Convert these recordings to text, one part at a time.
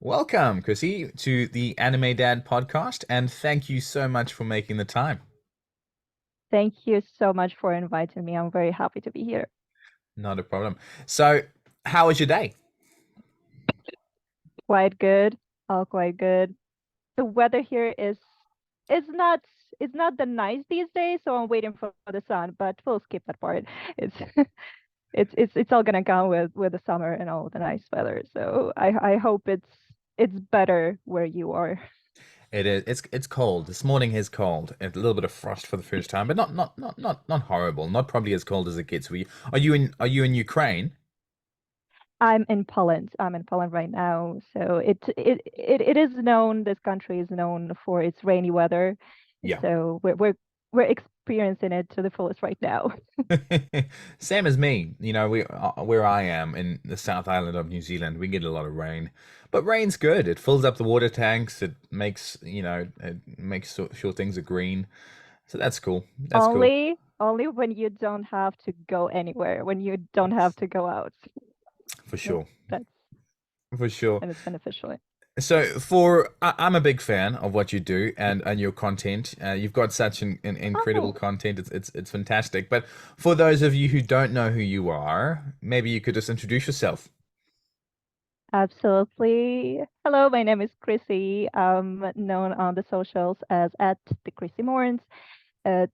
Welcome, Chrissy, to the Anime Dad podcast, and thank you so much for making the time. Thank you so much for inviting me. I'm very happy to be here. Not a problem. So, how was your day? Quite good, all quite good. The weather here is not it's not the nice these days, so I'm waiting for the sun, but we'll skip that part. It's it's all gonna come with the summer and all the nice weather. So I hope it's better where you are. It is. It's cold. This morning is cold. A little bit of frost for the first time, but not horrible. Not probably as cold as it gets. Are you in Ukraine? I'm in Poland right now. So it is known, this country is known for its rainy weather. Yeah. So we're experiencing it to the fullest right now. Same as me. Where I am in the South Island of New Zealand, we get a lot of rain, but rain's good. It fills up the water tanks. It makes sure things are green. So that's cool. That's cool Only when you don't have to go anywhere, when you don't have to go out. for That, sure. that's For sure. when it's beneficial. I'm a big fan of what you do and your content. You've got such an incredible Oh, content. It's fantastic. But for those of you who don't know who you are, maybe you could just introduce yourself. absolutely. Hello, my name is Chrissy. I'm known on the socials as at the Chrissy Morns. Uh,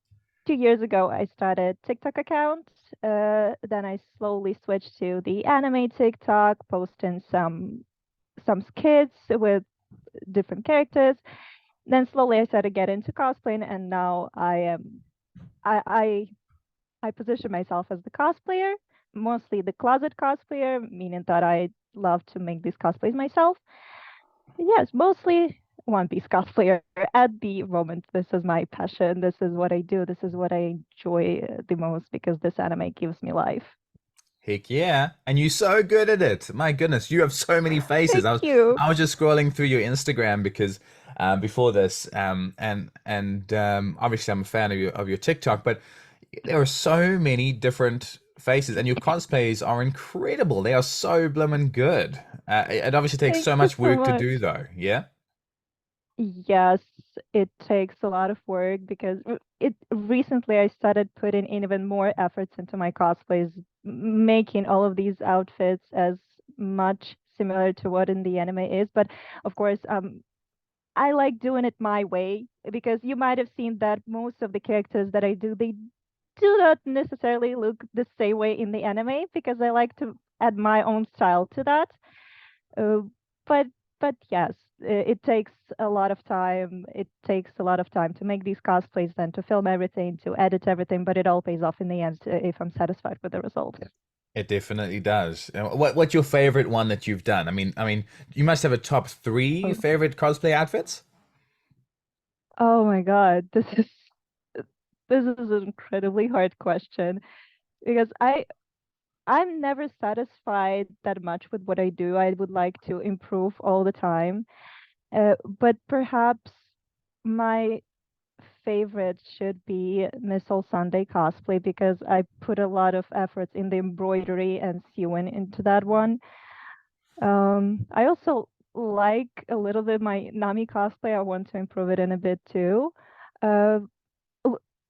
2 years ago, I started TikTok account. Then I slowly switched to the anime TikTok, posting some skits with different characters. Then slowly I started getting into cosplaying, and now I I I position myself as the cosplayer, mostly the closet cosplayer, meaning that I love to make these cosplays myself. Yes, mostly One Piece cosplayer at the moment. This is my passion. This is what I do. This is what I enjoy the most because this anime gives me life. Heck yeah. And you're so good at it. My goodness, you have so many faces. Thank I was you. I was just scrolling through your Instagram because before this and obviously I'm a fan of your TikTok, but there are so many different faces and your cosplays are incredible. They are so bloomin' good. It obviously takes Thank so you much so work to much. do though. Yeah? Yes, it takes a lot of work because it recently I started putting in even more efforts into my cosplays, making all of these outfits as much similar to what in the anime is. But of course, I like doing it my way because you might have seen that most of the characters that I do, they do not necessarily look the same way in the anime because I like to add my own style to that. Uh, but but yes, it takes a lot of time. It takes a lot of time to make these cosplays, then to film everything, to edit everything. But it all pays off in the end if I'm satisfied with the result. It definitely does. What's your favorite one that you've done? I mean, you must have a top three Oh, favorite cosplay outfits? oh my God, this is an incredibly hard question because I'm never satisfied that much with what I do. I would like to improve all the time. But perhaps my favorite should be Miss All Sunday cosplay because I put a lot of efforts in the embroidery and sewing into that one. I also like a little bit my Nami cosplay. I want to improve it in a bit too. Uh,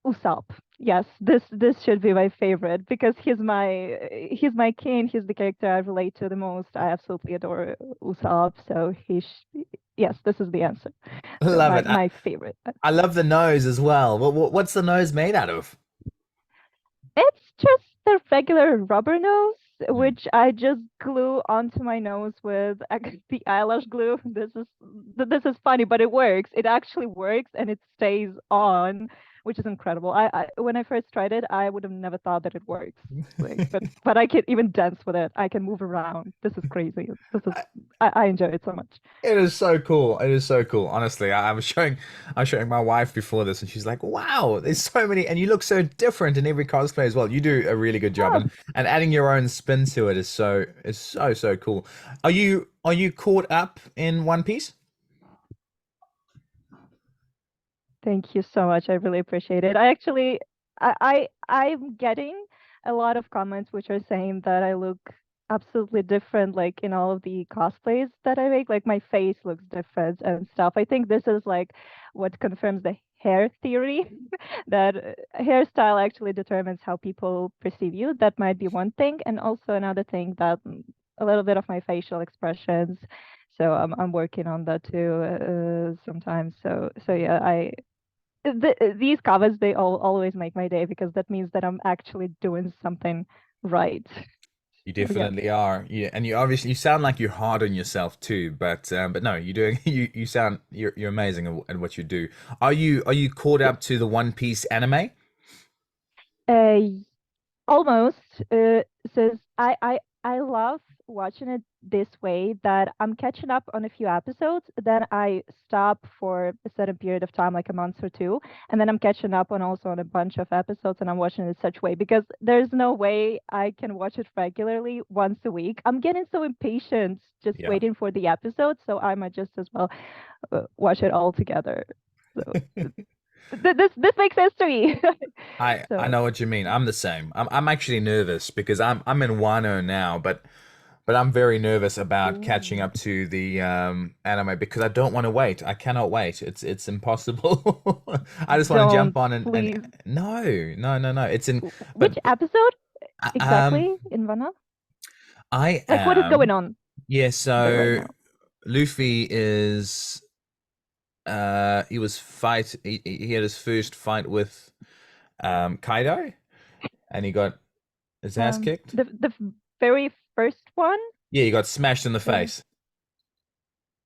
Usopp. Yes, this should be my favorite because he's my king. He's the character I relate to the most. I absolutely adore Usopp. So yes, this is the answer. Love My it. my favorite. I love the nose as well. What's the nose made out of? It's just the regular rubber nose, Hmm. which I just glue onto my nose with the eyelash glue. This is funny, but it works. It actually works, and it stays on, which is incredible. I when I first tried it, I would have never thought that it works. Like, but I can even dance with it. I can move around. This is crazy. I enjoy it so much. It is so cool. It is so cool. Honestly, I was showing my wife before this, and she's like, "Wow, there's so many, and you look so different in every cosplay as well. You do a really good job, Oh, and adding your own spin to it is so cool. Are you caught up in One Piece? thank you so much. I really appreciate it. I'm getting a lot of comments which are saying that I look absolutely different, like in all of the cosplays that I make. Like my face looks different and stuff. I think this is like what confirms the hair theory that hairstyle actually determines how people perceive you. That might be one thing, and also another thing that a little bit of my facial expressions. So I'm working on that too sometimes. So yeah, these covers they all always make my day because that means that I'm actually doing something right. You So yeah. definitely are. Yeah, and you obviously you sound like you're hard on yourself too, but no, you're doing you sound you're amazing at what you do. Are you caught up to the One Piece anime? Uh, Almost. Says I love watching it this way that I'm catching up on a few episodes, then I stop for a certain period of time, like a month or two, and then I'm catching up on also on a bunch of episodes, and I'm watching it such way because there's no way I can watch it regularly once a week. I'm getting so impatient just Yeah. waiting for the episode, so I might just as well watch it all together. So this makes sense to me. I So. know what you mean. I'm the same. I'm actually nervous because I'm in Wano now, but I'm very nervous about catching Ooh. up to the anime because I don't want to wait. I cannot wait. It's impossible. I just want to jump Don't on and please. no, no, no, no. It's in Which but episode uh, um exactly in Vanna? I Like, what is going am on yeah, right so now? Luffy is he was fight he had his first fight with Kaido and he got his ass kicked. The very first one. Yeah, he got smashed in the The face.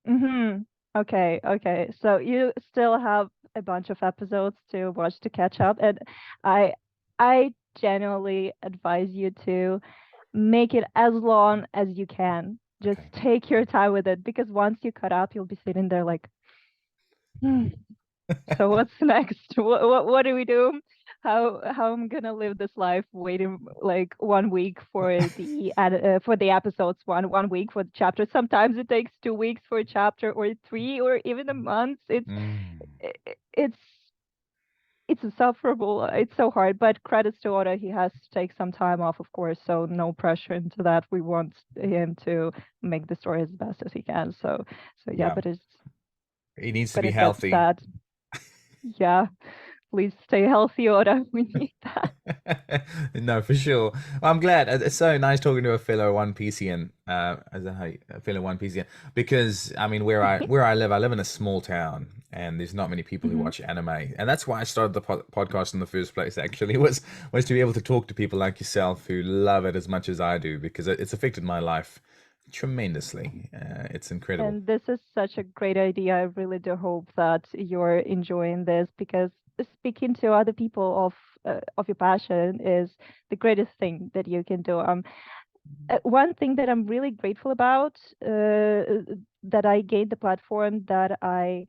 mm-hmm. Okay, okay. So you still have a bunch of episodes to watch to catch up, and I I genuinely advise you to make it as long as you can. Just Okay. take your time with it because once you cut up, you'll be sitting there like, "Hmm, so what's next? What do we do? How I'm gonna live this life waiting like 1 week for the episodes, one week for the chapter. Sometimes it takes 2 weeks for a chapter or three or even a month. Mm. It's it's insufferable. It's so hard. But credits to Oda, he has to take some time off, of course. So no pressure into that. We want him to make the story as best as he can. So yeah, Yeah. He needs to but be it gets healthy. sad. Yeah. Please stay healthy, Oda. We need that. No, for sure. Well, I'm glad. It's so nice talking to a fellow One Piecean, as a fellow One Piecean, because I mean, I live in a small town, and there's not many people who Hmm. watch anime, and that's why I started the podcast in the first place. Actually, was to be able to talk to people like yourself who love it as much as I do, because it's affected my life tremendously. It's incredible. And this is such a great idea. I really do hope that you're enjoying this because speaking to other people of your passion is the greatest thing that you can do. One thing that I'm really grateful about, that I gained the platform that I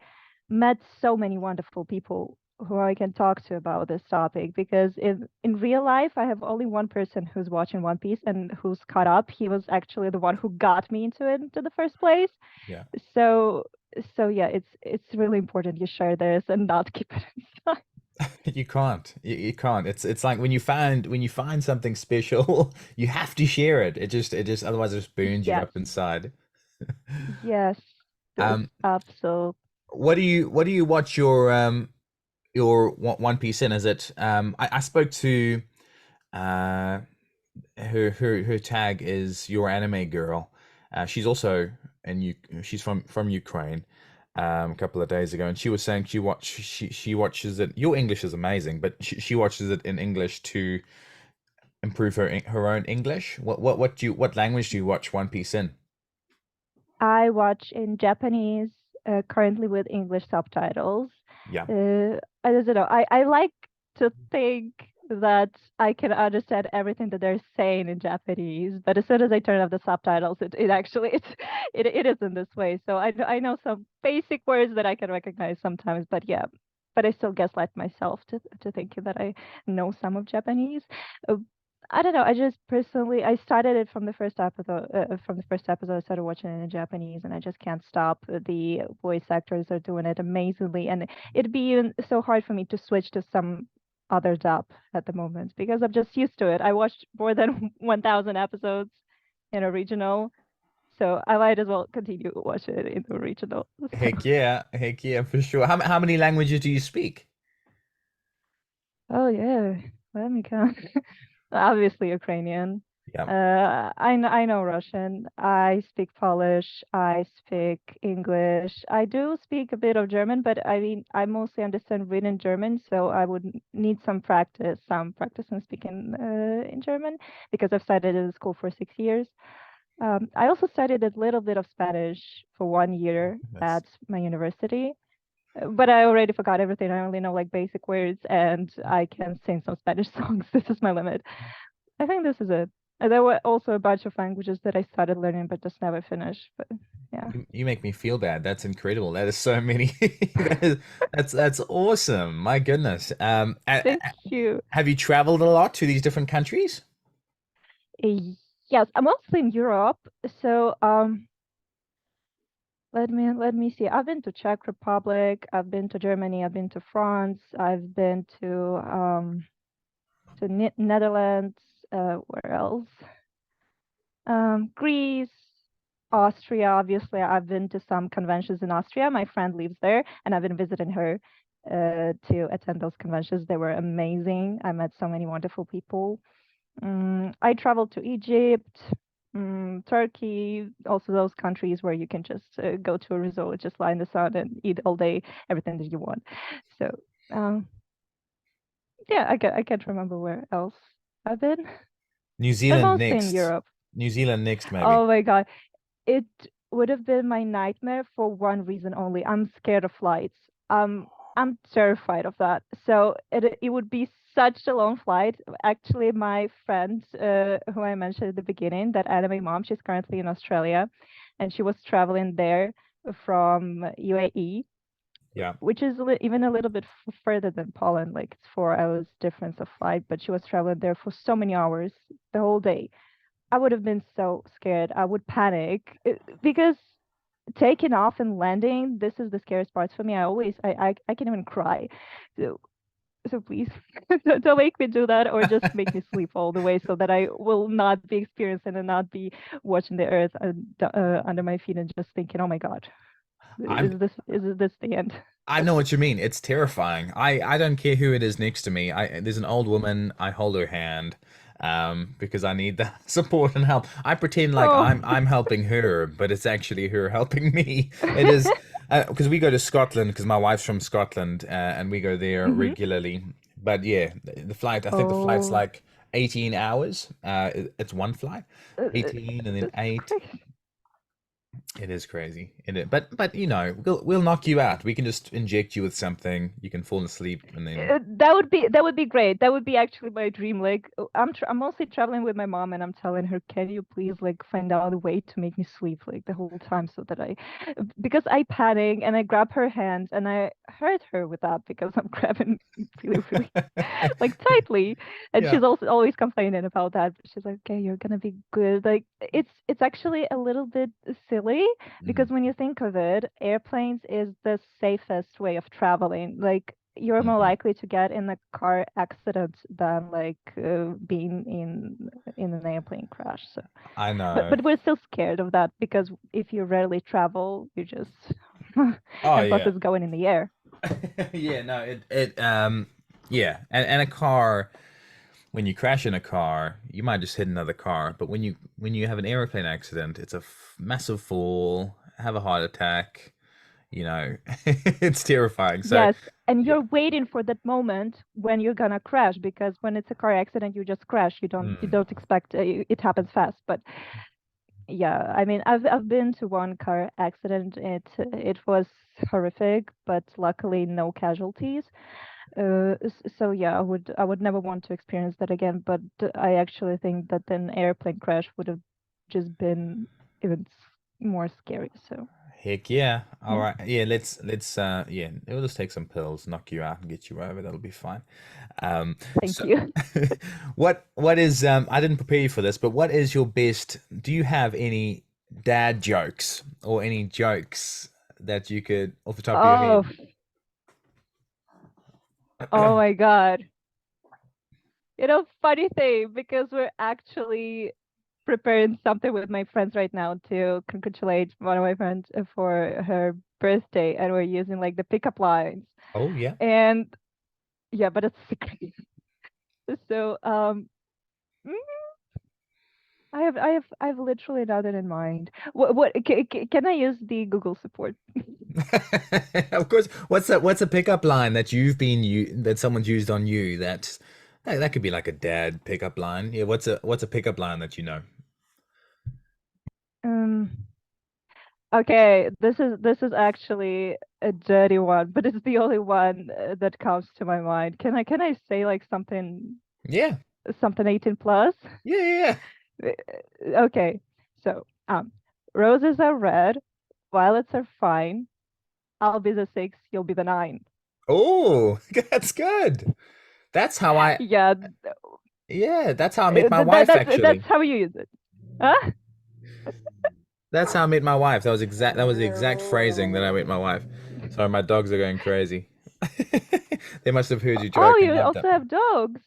met so many wonderful people who I can talk to about this topic because in real life I have only one person who's watching One Piece and who's caught up. He was actually the one who got me into it into the first place. Yeah. So so yeah, it's really important you share this and not keep it inside. You can't. You can't. It's like when you find something special, you have to share it. It just otherwise it just burns you Yes, up inside. yes, this Um, absolute. what do you watch your One Piece in? Is it I spoke to uh her tag is your anime girl. She's also and you she's from Ukraine. A couple of days ago, and she was saying she watches it. Your English is amazing, but she watches it in English to improve her own English. What language do you watch One Piece in? I watch in Japanese, currently with English subtitles. Yeah, I don't know. I like to think that I can understand everything that they're saying in Japanese, but as soon as I turn off the subtitles, it actually it isn't this way. So I know some basic words that I can recognize sometimes, but yeah, but I still gaslight myself to thinking that I know some of Japanese. Uh, I don't know. I just personally, I started it from the first episode. From the first episode, I started watching it in Japanese, and I just can't stop. The voice actors are doing it amazingly, and it'd be even so hard for me to switch to some other dub at the moment because I'm just used to it. I watched more than 1,000 episodes. in original. So I might as well continue to watch it in the original. So, Heck yeah, for sure. How many languages do you speak? oh yeah, let me count. Obviously Ukrainian. Yeah, I know Russian. I speak Polish. I speak English. I do speak a bit of German, but I mean, I mostly understand written German, so I would need some practice in speaking in German because I've studied in school for 6 years. I also studied a little bit of Spanish for 1 year that's at my university, but I already forgot everything. I only know like basic words, and I can sing some Spanish songs. This is my limit. I think this is it. There were also a bunch of languages that I started learning but just never finished. But yeah, you make me feel bad. That's incredible. That is so many. That is, that's awesome. My goodness. thank you. Have you traveled a lot to these different countries? Yes, I'm mostly in Europe. So let me see. I've been to Czech Republic. I've been to Germany. I've been to France. I've been to Netherlands. Where else? Greece, Austria. Obviously, I've been to some conventions in Austria. My friend lives there, and I've been visiting her to attend those conventions. They were amazing. I met so many wonderful people. I traveled to Egypt, Turkey, also those countries where you can just go to a resort, just lie in the sun and eat all day, everything that you want. So, um, yeah, I can't remember where else I've been, New but Zealand mostly in next. Europe. New Zealand next, maybe. Oh my God. It would have been my nightmare for one reason only. I'm scared of flights. I'm terrified of that. So it would be such a long flight. Actually, my friend, who I mentioned at the beginning, that anime mom, she's currently in Australia, and she was traveling there from UAE, Yeah. which is even a little bit further than Poland. Like it's 4 hours difference of flight, but she was traveling there for so many hours the whole day. I would have been so scared. I would panic because taking off and landing, this is the scariest part for me. I can even cry. So so please don't make me do that or just make me sleep all the way so that I will not be experiencing and not be watching the earth under my feet and just thinking, oh my God, I'm is this the end? I know what you mean. It's terrifying. I don't care who it is next to me. There's an old woman. I hold her hand, because I need the support and help. I pretend like Oh. I'm helping her, but it's actually her helping me. It is because we go to Scotland because my wife's from Scotland, and we go there Hmm. regularly. But yeah, the flight. I think the flight's Oh, like 18 hours. It's one flight, 18 and then that's 8. crazy. It is crazy. But we'll knock you out. We can just inject you with something. You can fall asleep and then That would be great. That would be actually my dream. Like I'm mostly traveling with my mom, and I'm telling her, can you please like find out a way to make me sleep like the whole time so that I, because I panic and I grab her hand and I hurt her with that because I'm grabbing really really like tightly, and yeah. she's also always complaining about that. But she's like, okay, you're gonna be good. Like it's actually a little bit silly because Mm, when you think of it, airplanes is the safest way of traveling. Like you're more mhm. likely to get in a car accident than like being in an airplane crash. So, I but know. but we're still scared of that because if you rarely travel, you just Oh and plus yeah. it's going in the air. Yeah, no, it yeah. And a car, when you crash in a car, you might just hit another car, but when you have an airplane accident, it's a massive fall, have a heart attack, it's terrifying. So, Yes, and yeah. you're waiting for that moment when you're gonna crash because when it's a car accident, you just crash. You Mm, don't expect it happens fast. But yeah, I mean, I've been to one car accident. It was horrific, but luckily no casualties. So yeah, I would never want to experience that again. But I actually think that an airplane crash would have just been even more scary. So heck yeah. All yeah, right. Yeah, let's yeah, we'll just take some pills, knock you out and get you over. That'll be fine. thank So you. what is I didn't prepare you for this, but what is your best, do you have any dad jokes or any jokes that you could off the top of your Oh, head? oh my God. Funny thing, because we're actually preparing something with my friends right now to congratulate one of my friends for her birthday, and we're using like the pickup lines. Oh yeah. And yeah, but it's secret. So mm, I've literally nothing in mind. What can I use the Google support? Of course. What's a pickup line that that someone's used on you that could be like a dad pickup line. Yeah, what's a pickup line that you know? Um, okay, this is actually a dirty one, but it's the only one that comes to my mind. Can I say like Yeah. something 18 plus? Yeah, yeah, yeah. Okay, so roses are red, violets are fine. I'll be the six, you'll be the nine. Oh, that's good. That's how I Yeah, yeah, that's how I met my wife that's actually. how you use it. Huh? That's how I met my wife. That was the exact phrasing that I met my wife. Sorry, my dogs are going crazy. They must have heard you Oh, joke and you loved it. also have dogs.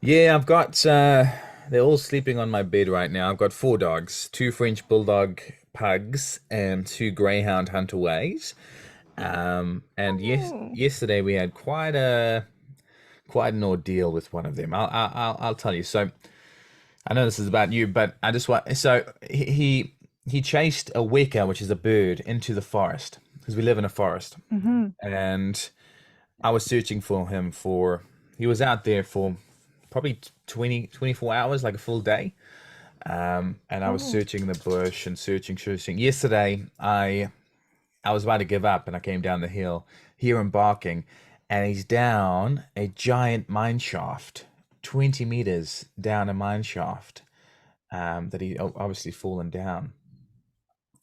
Yeah, I've got they're all sleeping on my bed right now. I've got four dogs, two French bulldog pugs and two greyhound hunter-ways. And Oh. yesterday we had quite an ordeal with one of them. I'll tell you. So I know this is about you, but I just want so he chased a weka, which is a bird, into the forest because we live in a forest, Mm-hmm. and I was searching for him for he was out there for probably 20 24 hours, like a full day. And I was Oh. searching the bush and searching. Yesterday, I was about to give up, and I came down the hill, hear him barking, and he's down a giant mine shaft, 20 meters down a mine shaft, that he obviously fallen down.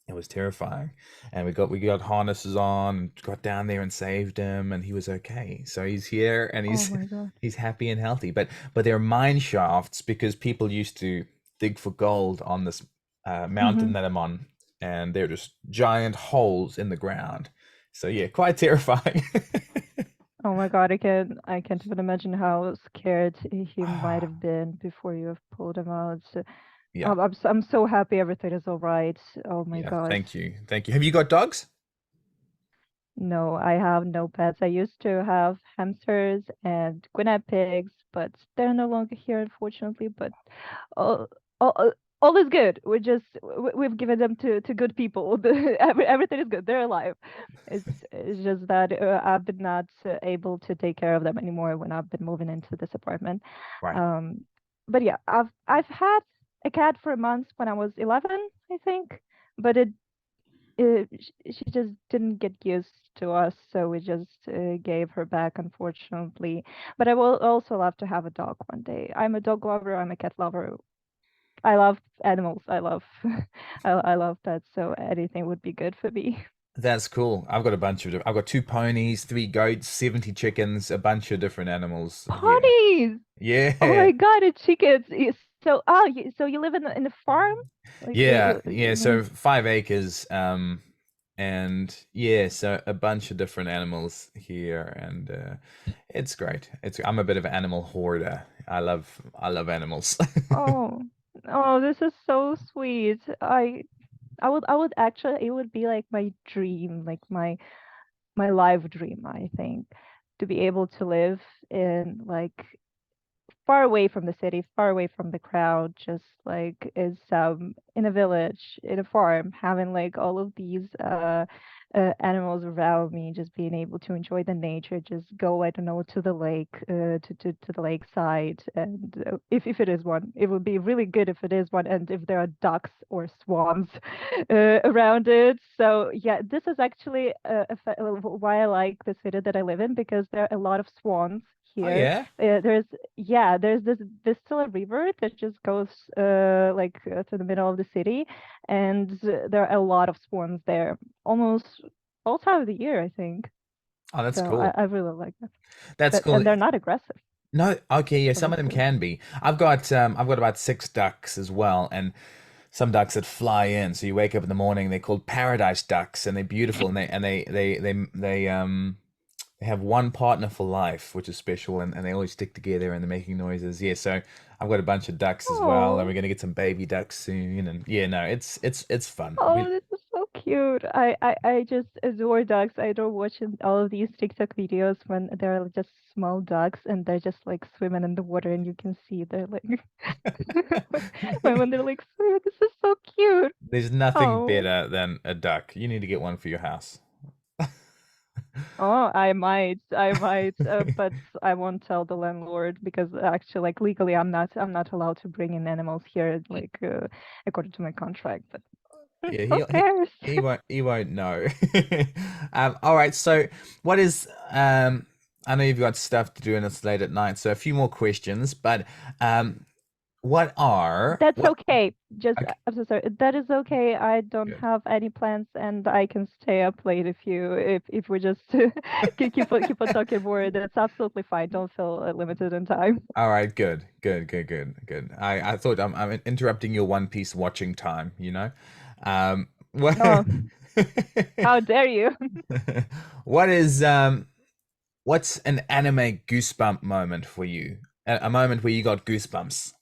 It was terrifying, and we got harnesses on and got down there and saved him, and he was okay. So he's here and Oh he's my God. he's happy and healthy. But they're mine shafts because people used to dig for gold on this mountain Mm-hmm. that I'm on, and they're just giant holes in the ground. So yeah, quite terrifying. Oh my God, I can't even imagine how scared he might have been before you have pulled him out. So, Yeah, I'm so happy everything is all right. Oh my yeah. God. Thank you. Have you got dogs? No, I have no pets. I used to have hamsters and guinea pigs, but they're no longer here, unfortunately. But all, all is good. We've given them to good people. Everything is good. They're alive. It's just that I've been not able to take care of them anymore when I've been moving into this apartment. Right. Um, but yeah, I've had a cat for a month when I was 11, I think. But she just didn't get used to us, so we just gave her back, unfortunately. But I will also love to have a dog one day. I'm a dog lover. I'm a cat lover. I love animals. I love I love pets, so anything would be good for me. That's cool. I've got two ponies, three goats, 70 chickens, a bunch of different animals here. Ponies! Oh Yeah. my God, and chickens. So you live in a farm? Like Yeah. So 5 acres, and yeah, so a bunch of different animals here, and it's great. I'm a bit of an animal hoarder. I love animals. oh, oh, this is so sweet. I would actually, it would be like my dream, like my life dream, I think, to be able to live in like far away from the city, far away from the crowd, just like is in a village, in a farm, having like all of these animals around me, just being able to enjoy the nature, just go, I don't know, to the lake, to the lakeside, and if it is one, it would be really good if it is one, and if there are ducks or swans around it. So yeah, this is actually why I like the city that I live in, because there are a lot of swans Oh here. yeah. There's yeah, there's this Vistula River that just goes through the middle of the city, and there are a lot of swans there, almost all time of the year, I think. Oh, that's So cool. I really like that. That's cool. And they're not aggressive, No, okay, yeah, so some of that's them good. can be. I've got about six ducks as well, and some ducks that fly in. So you wake up in the morning, they're called paradise ducks, and they're beautiful, and they they have one partner for life, which is special, and they always stick together and they're making noises. Yeah, so I've got a bunch of ducks as well, and we're Oh, gonna get some baby ducks soon. And yeah, no, it's fun. oh, this is so cute. I just adore ducks. I adore watching all of these TikTok videos when they're just small ducks and they're just like swimming in the water and you can see they're like when they're like swimming. This is so cute. There's nothing Oh. better than a duck. You need to get one for your house. Oh, I might, but I won't tell the landlord because actually, like legally, I'm not allowed to bring in animals here, like according to my contract. But Yeah, who cares? he won't know. All right. So, what is I know you've got stuff to do and it's late at night, so a few more questions. But what are That's what? okay. Just Okay, I'm so sorry. That is okay. I don't good. have any plans, and I can stay up late if we just keep on talking more. That's absolutely fine. Don't feel limited in time. All right, good. I thought I'm interrupting your One Piece watching time. What? Oh, how dare you? What is what's an anime goosebump moment for you? A moment where you got goosebumps.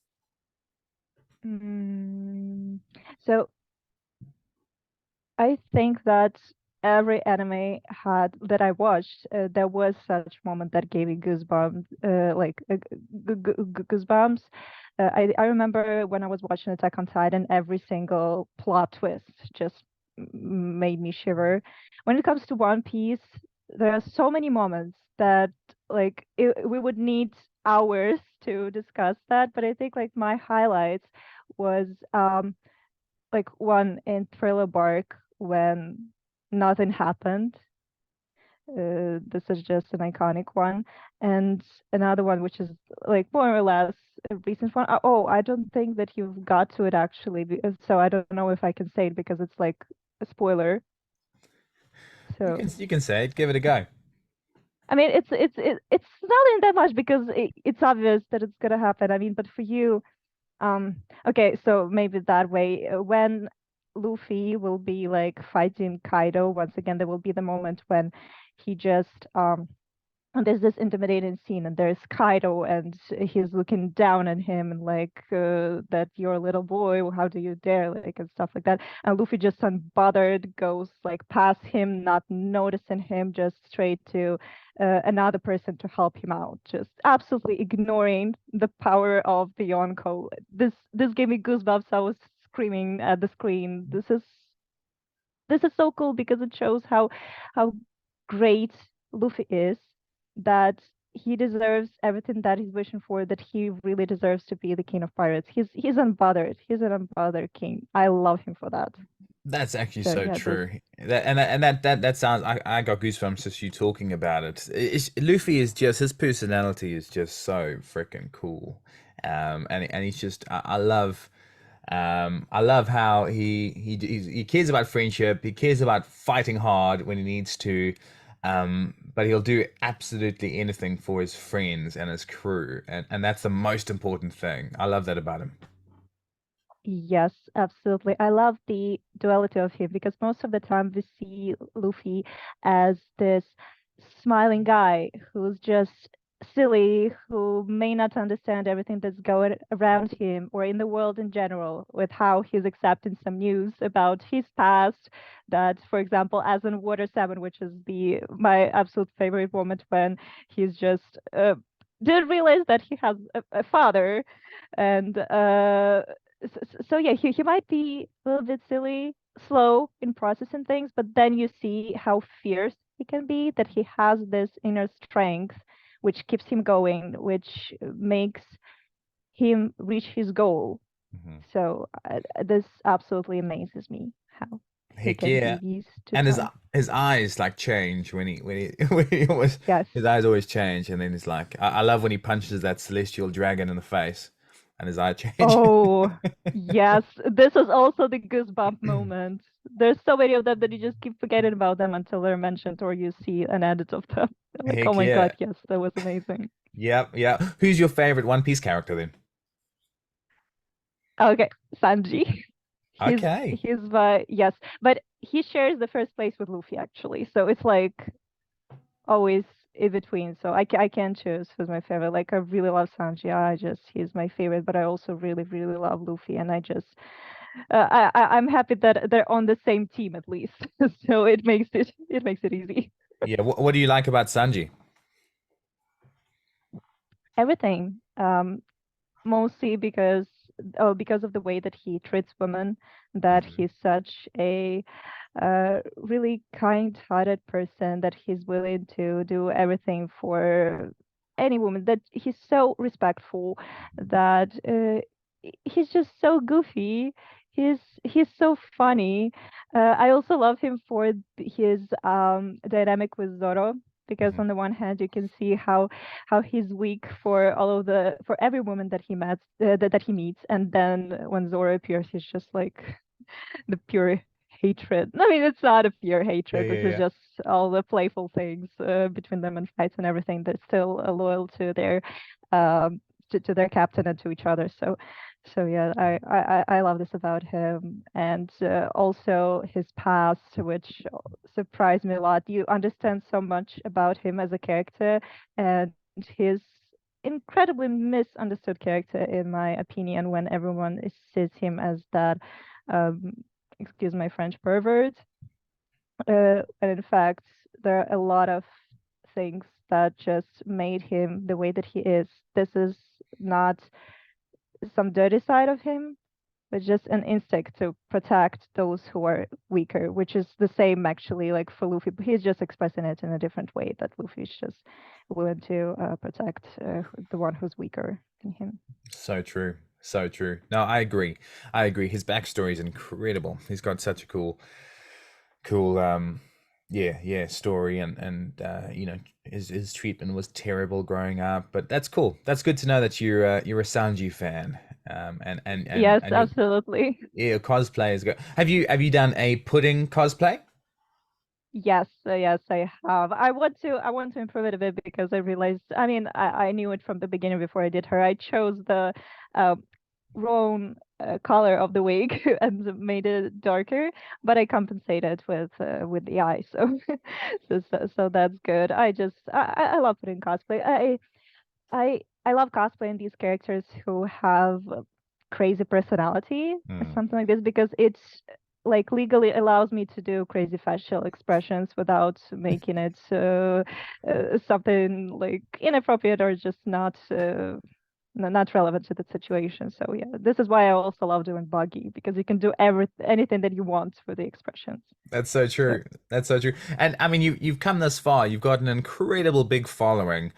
Mm, so I think that every anime had that I watched, there was such moment that gave me goosebumps, goosebumps. I remember when I was watching Attack on Titan, every single plot twist just made me shiver. When it comes to One Piece, there are so many moments that we would need hours to discuss that, but I think like my highlights was like one in Thriller Bark when nothing happened. This is just an iconic one, and another one which is like more or less a recent one. Oh, I don't think that you've got to it actually, so I don't know if I can say it because it's like a spoiler. So You can say it. Give it a go. I mean, it's not in that much because it's obvious that it's gonna happen. I mean, but for you, okay, so maybe that way, when Luffy will be like fighting Kaido, once again, there will be the moment when he just and there's this intimidating scene and there's Kaido and he's looking down at him and like that you're a little boy, how do you dare, like, and stuff like that. And Luffy just unbothered goes like past him, not noticing him, just straight to another person to help him out, just absolutely ignoring the power of the Yonko. This gave me goosebumps. I was screaming at the screen. This is so cool because it shows how great Luffy is, that he deserves everything that he's wishing for, that he really deserves to be the king of pirates. He's unbothered. He's an unbothered king. I love him for that. That's actually So so yeah, this true. That sounds. I got goosebumps just you talking about it. Luffy is just his personality is just so freaking cool. And he's just I love how he cares about friendship. He cares about fighting hard when he needs to. But he'll do absolutely anything for his friends and his crew, and that's the most important thing. I love that about him. Yes, absolutely. I love the duality of him because most of the time we see Luffy as this smiling guy who's just silly, who may not understand everything that's going around him or in the world in general, with how he's accepting some news about his past. That, for example, as in Water 7, which is the my absolute favorite moment when he's just didn't realize that he has a father and so yeah, he might be a little bit silly, slow in processing things, but then you see how fierce he can be, that he has this inner strength which keeps him going, which makes him reach his goal. Mhm. So this absolutely amazes me how he Heck can yeah. be these two And sides. his eyes like change when he always Yes. his eyes always change, and then he's like I love when he punches that celestial dragon in the face and his eye change. Oh, yes. This is also the goosebump moment. There's so many of them that you just keep forgetting about them until they're mentioned or you see an edit of them. Like, oh Heck my yeah. God, yes, that was amazing. Yep. Who's your favorite One Piece character then? Okay, Sanji. He's Okay. he's yes, but he shares the first place with Luffy actually. So it's like always. in between. So I can't choose who's my favorite. Like I really love Sanji. I just he's my favorite, but I also really really love Luffy, and I just I'm happy that they're on the same team at least. So it makes it easy. Yeah. What do you like about Sanji? Everything. Mostly because of the way that he treats women, that Mm, he's such a really kind-hearted person, that he's willing to do everything for any woman, that he's so respectful, that he's just so goofy. He's so funny. I also love him for his dynamic with Zoro, because mhm. on the one hand you can see how he's weak for for every woman that he meets, that he meets, and then when Zoro appears, he's just like the pure hatred. I mean, it's not a pure Yeah, hatred. This yeah, is yeah. just all the playful things between them and fights and everything. They're still loyal um, to their captain and to each other. So yeah, I love this about him, and also his past, which surprised me a lot. You understand so much about him as a character, and his incredibly misunderstood character, in my opinion, when sees him as that um, excuse my French, pervert. And in fact, there are a lot of things that just made him the way that he is. This is not some dirty side of him, but just an instinct to protect those who are weaker, which is the same actually like for Luffy. But he's just expressing it in a different way, that Luffy is just willing to protect the one who's weaker than him. So true. So true. No, I agree. I agree. His backstory is incredible. He's got such a cool yeah, yeah, story, and his treatment was terrible growing up, but that's cool. That's good to know that you're a Sanji fan. Yes, And absolutely. your cosplay is good. Have you done a pudding cosplay? Yes, yes, I have. I want to improve it a bit because I realized, I mean, I knew it from the beginning before I did her. I chose the uh, wrong color of the wig and made it darker, but I compensated with the eye. So so that's good. I love putting cosplay. I love cosplaying these characters who have crazy personality or Hmm. something like this, because it's like legally allows me to do crazy facial expressions without making it something like inappropriate or just not relevant to the situation. So yeah, this is why I also love doing buggy, because you can do anything that you want for the expressions. That's so So true. That's so true. And I mean, you've come this far. You've got an incredible big following.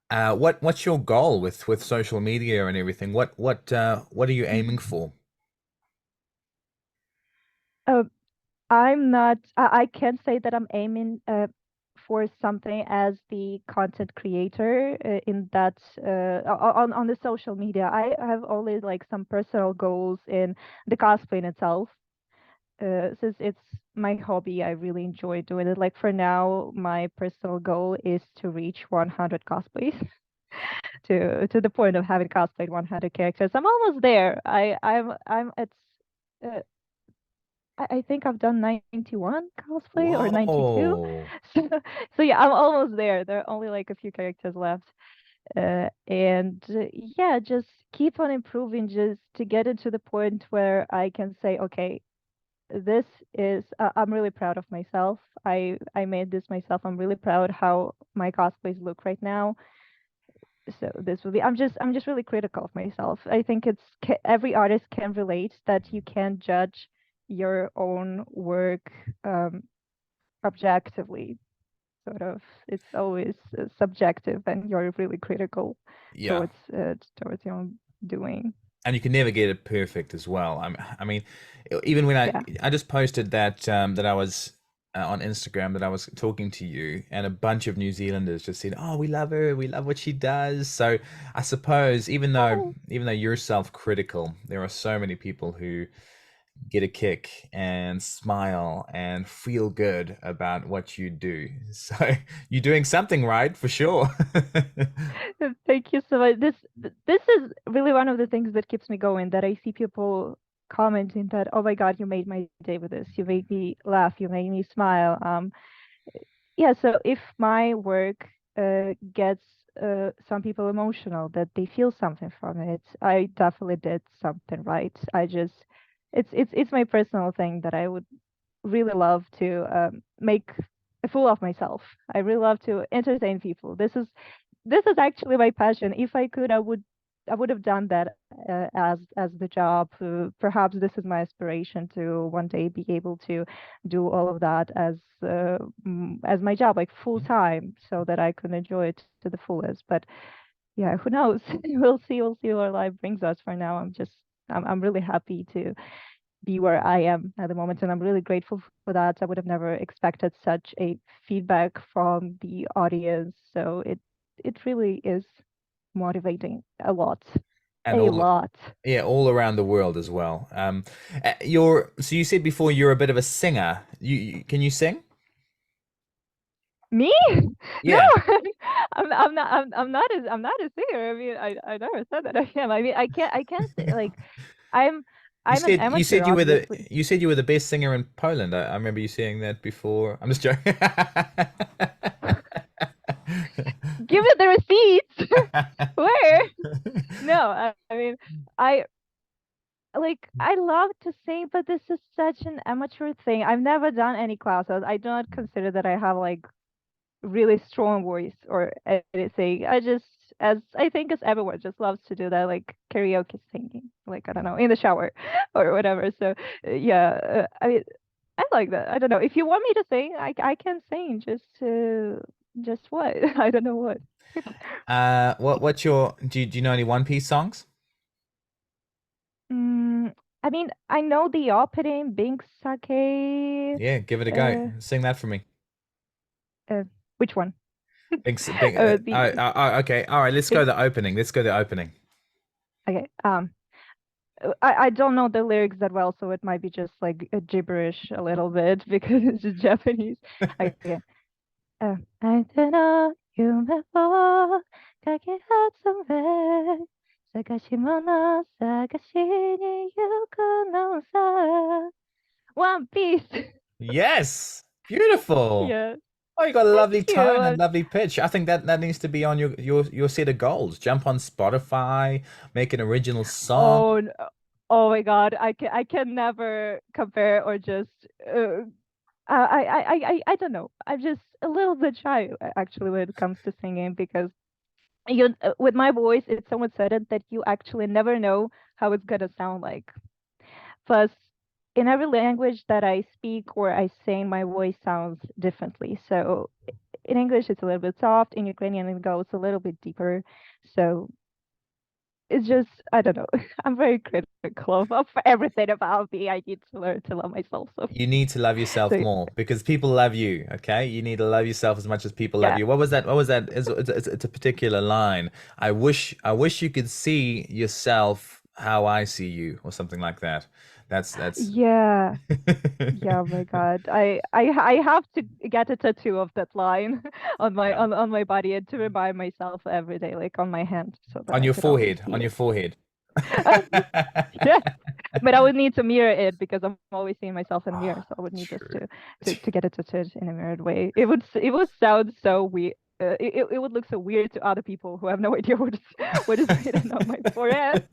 What's your goal with social media and everything? What are you aiming for? uh, I'm not. I can't say that I'm aiming for something as the content creator in that on the social media. I have always like some personal goals in the cosplay in itself. Since it's my hobby, I really enjoy doing it. Like for now, my personal goal is to reach 100 cosplays to the point of having cosplayed 100 characters. I'm almost there. I'm at uh, I think I've done 91 cosplay or 92. Whoa. So, so yeah, I'm almost there. There are only like a few characters left. And yeah, just keep on improving just to get it to the point where I can say, okay, this is, I'm really proud of myself. I made this myself. I'm really proud how my cosplays look right now. So this will be, I'm just really critical of myself. I think every artist can relate that you can't judge your own work um, objectively. Sort of, it's always subjective, and you're really critical Yeah. towards your own doing. And you can never get it perfect as well. I mean, even when I Yeah. I just posted that I was on Instagram that I was talking to you, and a bunch of New Zealanders just said, "Oh, we love her. We love what she does." So I suppose Oh, even though you're self-critical, there are so many people who get a kick and smile and feel good about what you do. So you're doing something right for sure. thank you so much. This is really one of the things that keeps me going, that I see people commenting that, oh my God, you made my day with this. You made me laugh. You made me smile. Yeah, so if my work gets some people emotional, that they feel something from it. I definitely did something right. I just, it's my personal thing that I would really love to make a fool of myself. I really love to entertain people. This is actually my passion. If I could, I would have done that as the job. Perhaps this is my aspiration to one day be able to do all of that as my job, like full time, so that I could enjoy it to the fullest. But yeah, who knows? We'll see. We'll see where life brings us. For now, I'm really happy to be where I am at the moment, and I'm really grateful for that. I would have never expected such a feedback from the audience, so it really is motivating a lot, And a all, lot. yeah, all around the world as well. So you said before you're a bit of a singer. Can you sing? Me? No, Yeah. I'm not a singer. I mean, I never said that I am. I mean, I can't say like I'm You I'm an said you amateur, said you were the obviously. you said you were the best singer in Poland. I remember you saying that before. I'm just joking. Give me the receipts. Where? No, I mean, I I love to sing, but this is such an amateur thing. I've never done any classes. I do not consider that I have like really strong voice or anything. I just, as I think as everyone just loves to do that, like karaoke singing, like I don't know, in the shower or whatever. So yeah, I mean, I like that. I don't know. If you want me to sing, I can sing. Just what? I don't know what. what's your do you know any One Piece songs? I mean, I know the opening, Bink Sake. Yeah, give it a go. Uh, Sing that for me. uh, which one? Bing, The okay. All right, let's go Bink. the opening. Let's go the opening. Okay. I don't know the lyrics that well, so it might be just like a gibberish a little bit because it's just Japanese. Okay. 相手の夢をかき集め探し物探しに行くのさ。One Piece. Yes, beautiful. Yeah. Oh, you got a Thank lovely you. tone and lovely pitch. I think that needs to be on your set of goals. Jump on Spotify, make an original song. Oh, oh my God. I can never compare or just I don't know. I'm just a little bit shy actually when it comes to singing because with my voice, it's someone said it that you actually never know how it's gonna sound like. Plus, in every language that I speak or I sing, my voice sounds differently. So in English, it's a little bit soft. In Ukrainian, it goes a little bit deeper. So it's just, I don't know. I'm very critical of everything about me. I need to learn to love myself. So, You need to love yourself so more because people love you, okay? You need to love yourself as much as people love yeah. you. What was that? What was that? It's a particular line. I wish you could see yourself how I see you, or something like that. That's Yeah. Yeah, oh my God. I have to get a tattoo of that line on my Yeah. on my body and to remind myself every day, like on my hand, so that On I your could always forehead, see on your it. forehead. Yeah. But I would need to mirror it because I'm always seeing myself in the mirror, Oh, so I would need just true. to get it tattooed in a mirrored way. It would sound so weird. It would look so weird to other people who have no idea what is written on my forehead.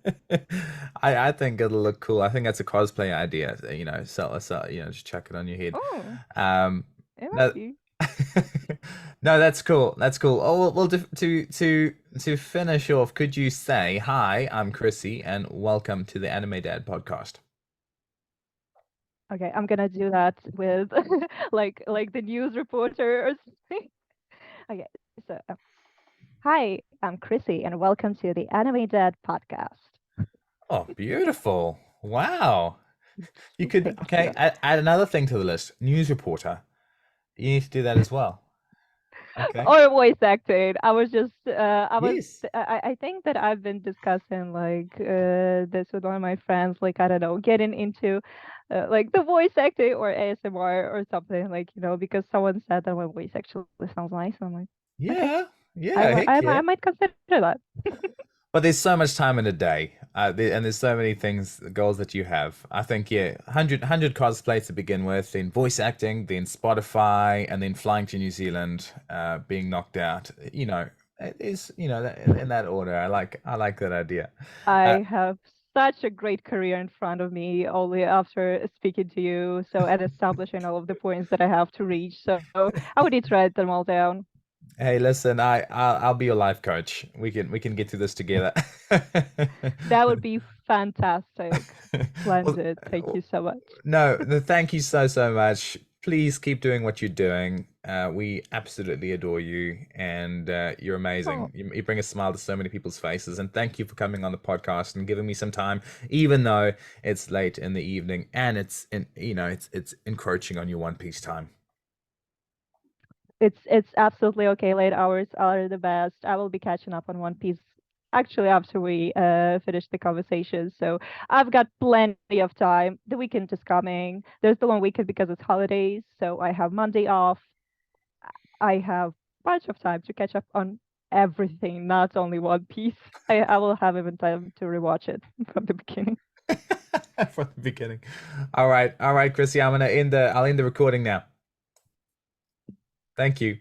I think it'll look cool. I think that's a cosplay idea. Just chuck it on your head. Oh, Um, it might no, be. no, that's cool. That's cool. Oh, well, to finish off, could you say hi? I'm Chrissy, and welcome to the Anime Dad podcast. Okay, I'm gonna do that with like the news reporter or something. Okay, so hi, I'm Chrissy, and welcome to the Anime Dad podcast. Oh, beautiful! Wow. You could Thank okay. you. Add another thing to the list. News reporter. You need to do that as well. Okay. Or voice acting. I was just Yes. I think that I've been discussing like this with one of my friends, like I don't know, getting into like the voice acting or ASMR or something, like because someone said that my voice actually sounds nice, and I'm like, okay, Yeah. I Yeah. mi- Heck I, mi- yeah. I might consider that. But there's so much time in a day. And there's so many things, goals that you have. I think, yeah, 100 cosplays to begin with, then voice acting, then Spotify, and then flying to New Zealand, being knocked out. It is, in that order. I like that idea. Uh, I have such a great career in front of me only after speaking to you, so and establishing all of the points that I have to reach. So I would need to write them all down. hey, listen, I'll be your life coach. We can get through this together. That would be fantastic. Well, Splendid. Thank you so much. no, thank you so much. Please keep doing what you're doing. We absolutely adore you, and you're Oh, amazing. You bring a smile to so many people's faces. And thank you for coming on the podcast and giving me some time, even though it's late in the evening and it's encroaching on your One Piece time. it's absolutely okay. Late hours are the best. I will be catching up on One Piece actually after we finish the conversation. So I've got plenty of time. The weekend is coming. There's the long weekend because it's holidays, so I have Monday off. I have a bunch of time to catch up on everything, not only One Piece. I will have even time to rewatch it from the beginning. From the beginning. All right, Chrissy. I'll end the recording now. Thank you.